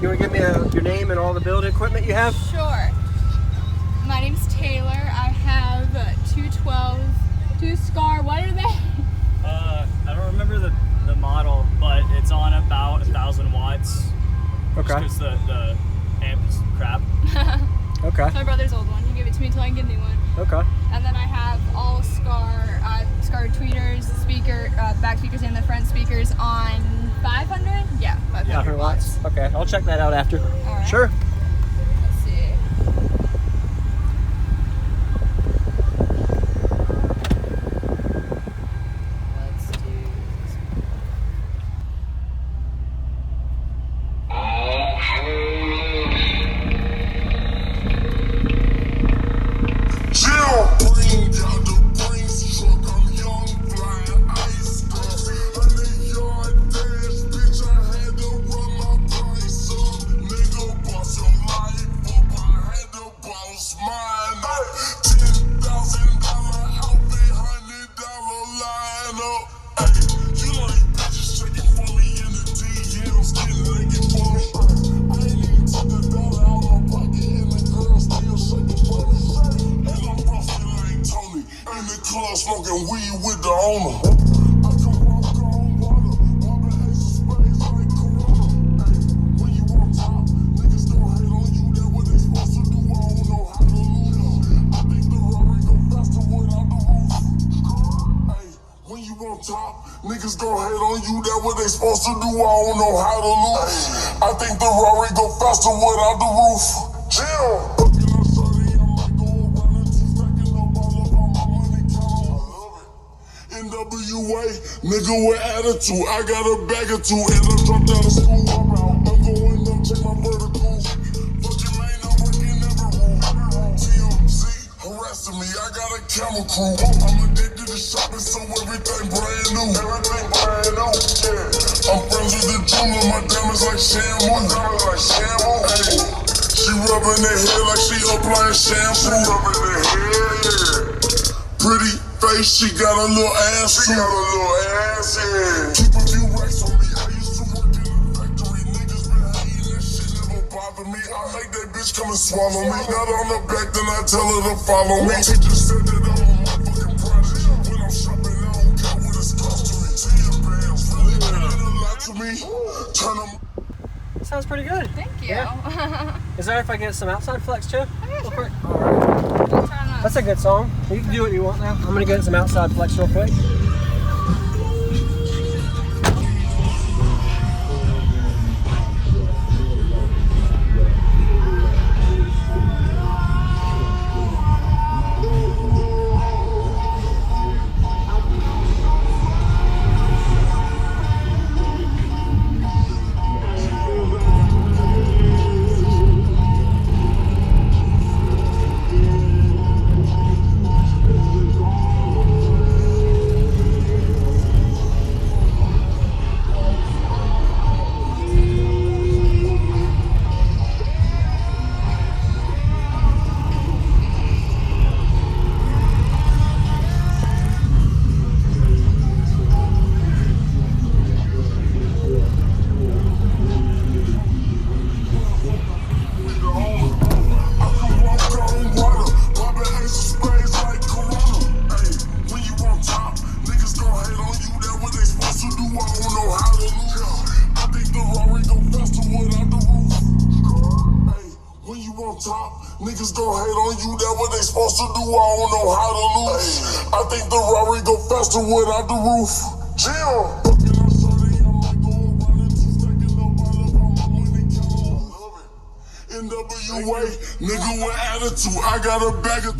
you want to give me your name and all the build equipment you have? Sure. My name's Taylor. I have 2 Skar. What are they? I don't remember the model, but it's on about 1,000 watts. Okay. Just because the amp is crap. Okay. It's my brother's old one. He gave it to me until I can get a new one. Okay. And then I have all Skar tweeters, speaker, back speakers, and the front speakers on 500. Yeah, 500 watts. Okay, I'll check that out after. All right. Sure. Let's see. Let's do. Smoking weed with the owner. I come walk on water, popping ace of spades like Corona. Ay, when you on top, niggas gon' hate on you. That what they supposed to do. I don't know how to lose. I think the Rari go faster without the roof. Ay, when you on top, niggas gon' hate on you. That what they supposed to do. I don't know how to lose. I think the Rari go faster without the roof. Chill. NWA, nigga with attitude. I got a bag or two and I dropped out of school. I'm going up, check my verticals. Fucking man, I'm working every room. TMZ harassing me, I got a camera crew. I'm addicted to shopping, so everything brand new. Everything brand new, yeah. I'm friends with the jeweler, my diamonds like shampoo. Hey, she rubbing her hair like she applying shampoo. Rubbing her hair, yeah. Pretty face, she got a little ass. She got a little ass, yeah. Keep a few racks on me. I used to work in a factory. Niggas been hating, that shit never bothered me. I make that bitch come and swallow me. Not on the back, then I tell her to follow me. Teacher said that I'm a motherfucking prodigy. When I'm shopping, I don't care what it's costing me. 10 bands, really mean a lot to me. Turn them. Sounds pretty good. Thank you. Yeah. Is that if I get some outside flex too? Oh, yeah, sure. All right. That's a good song. You can do what you want now. I'm gonna get some outside flex real quick. Niggas gon' hate on you, that what they supposed to do, I don't know how to lose. I think the Rari go faster without the roof. Chill. NWA, nigga with attitude, I got a bag of...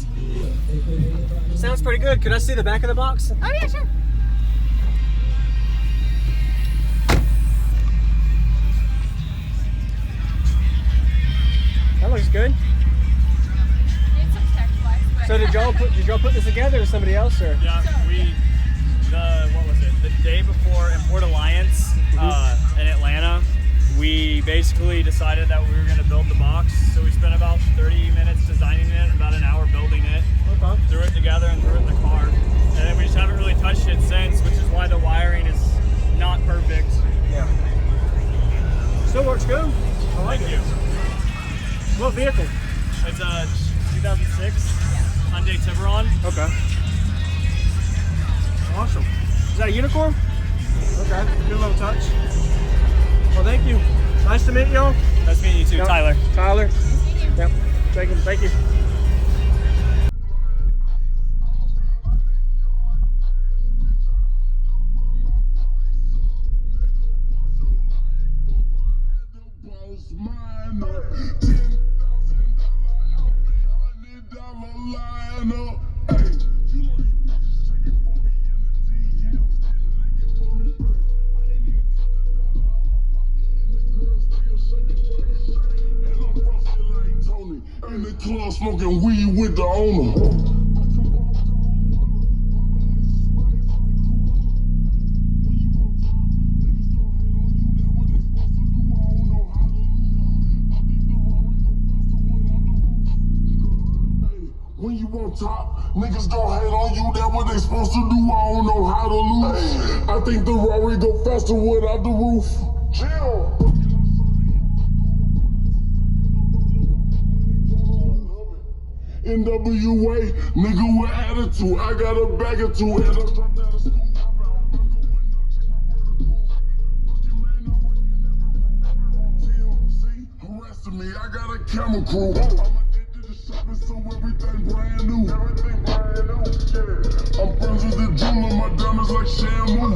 Sounds pretty good. Could I see the back of the box? Oh yeah, sure. That looks good. So did y'all put this together or somebody else or? Yeah, what was it? The day before in Port Alliance in Atlanta, we basically decided that we were going to build the box. So we spent about 30 minutes designing it, about an hour building it. Okay. Threw it together and threw it in the car. And then we just haven't really touched it since, which is why the wiring is not perfect. Yeah. Still works good. I like Thank you. What vehicle? It's a 2006 Hyundai Tiburon. Okay. Awesome. Is that a unicorn? Okay. Good little touch. Well, thank you. Nice to meet y'all. Nice meeting you too, Yep. Tyler. Tyler. Yep. Thank you. In the club smoking weed with the owner. When you on top, niggas gon' hate on you, that what they supposed to do, I don't know how to lose. I think the Rari go faster without the roof. Chill. NWA, nigga with attitude, I got a bag or two, and I'm dropped out of school. TMC harassing me, I got a camera crew. I'm addicted to shopping, so everything brand new. I'm friends with the jeweler, my diamonds like shampoo.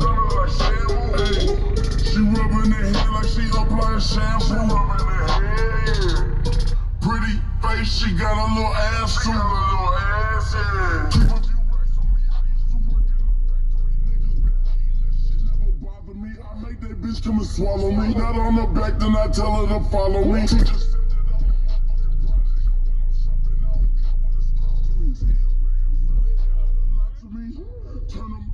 Hey, she rubbing her head like she applying shampoo. Pretty face, she got a little ass too. Keep a few racks on me, I used to work in a factory. Niggas been hating, that shit never bother me. I make that bitch come and swallow me. Not on her back, then I tell her to follow me. She just said that I'm a motherfucking prodigy. When I'm shopping, I don't care what it's costing me. 10 bands, really got a lot to me. Turn them.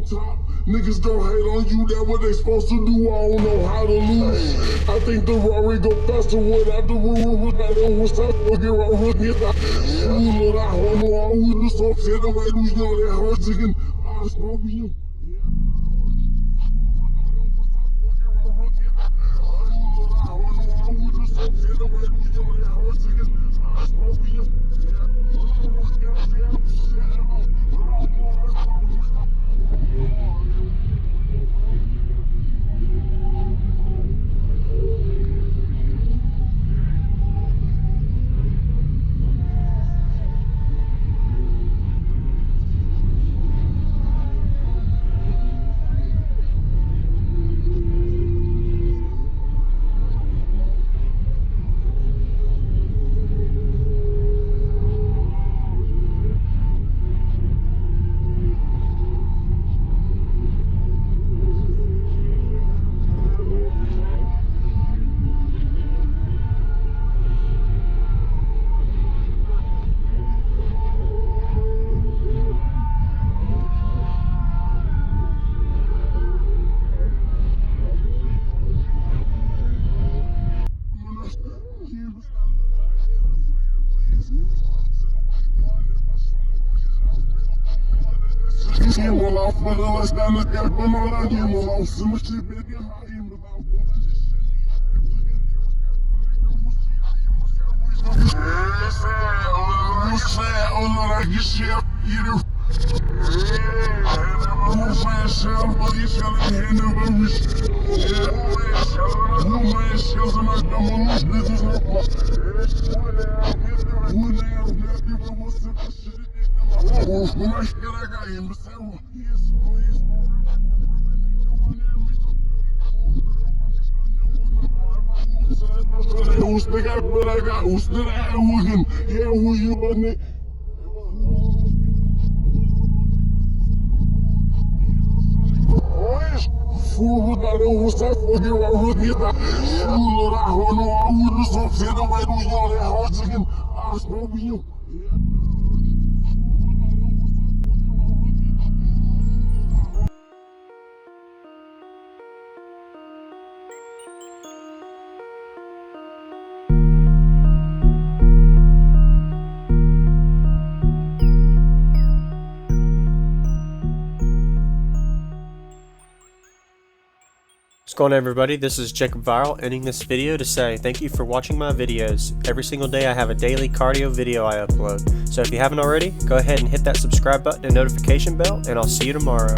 Top. Niggas gon' hate on you, that what they supposed to do, I don't know how to lose. I think the Rari go faster without the rule. I don't want to get right with it. Ooh, I don't know how we do so shit away, you know that hurt chicken. I smoke you. What's going on, everybody? This is Jacob Viral, ending this video to say thank you for watching my videos. Every single day I have a daily cardio video I upload. So if you haven't already, go ahead and hit that subscribe button and notification bell, and I'll see you tomorrow.